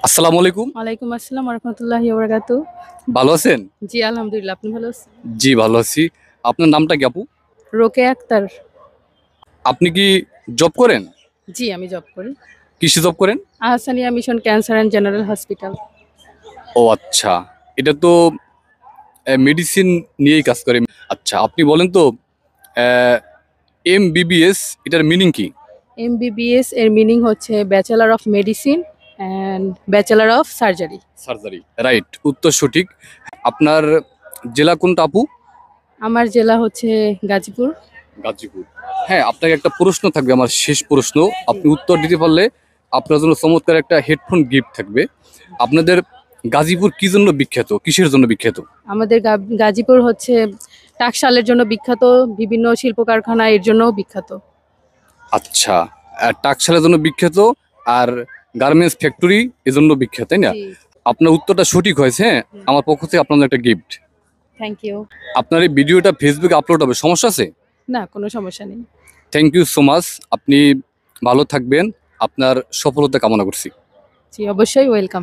আসসালামু আলাইকুম। ওয়ালাইকুম আসসালাম ওয়া রাহমাতুল্লাহি ওয়া বারাকাতুহু। ভালো আছেন? জি, আলহামদুলিল্লাহ। আপনি ভালো আছেন? জি, ভালো আছি। আপনার নামটা কি আপু? রোকেয়া আক্তার। আপনি কি জব করেন? জি, আমি জব করি। কিসে জব করেন? Ahsania mission cancer and general hospital. ও আচ্ছা। এটা তো মেডিসিন নিয়েই কাজ করে। আচ্ছা, আপনি বলেন তো অ্যা এমবিবিএস এটার মিনিং কি? এমবিবিএস এর মিনিং হচ্ছে bachelor of medicine and bachelor of surgery. Surgery. Right, উত্তর সঠিক। আপনার জেলা কোনটা আপু? আমার জেলা হচ্ছে গাজীপুর। গাজীপুর। হ্যাঁ, আপনাকে একটা প্রশ্ন থাকবে, আমার শেষ প্রশ্ন। জি। আপনি উত্তর দিতে পারলে আপনার জন্য চমৎকার একটা হেডফোন গিফট থাকবে। আপনাদের গাজীপুর কি জন্য বিখ্যাত? কিসের জন্য বিখ্যাত? আমাদের গাজীপুর হচ্ছে টাকশালের জন্য বিখ্যাত, বিভিন্ন শিল্প কারখানা এর জন্যও বিখ্যাত। আচ্ছা, টাকশালের জন্য বিখ্যাত আর গার্মেন্টস ফ্যাক্টরি এজন্য বিখ্যাত, তাই না? জি, আপনার উত্তরটা সঠিক হয়েছে, হ্যাঁ? আমার পক্ষ থেকে আপনার জন্য একটা গিফট। Thank you. আপনার এই ভিডিওটা ফেসবুকে আপলোড হবে, সমস্যা আছে? না, কোনো সমস্যা নেই। Thank you so much. আপনি ভালো থাকবেন। আপনার সফলতা কামনা করছি। জি, অবশ্যই ওয়েলকাম।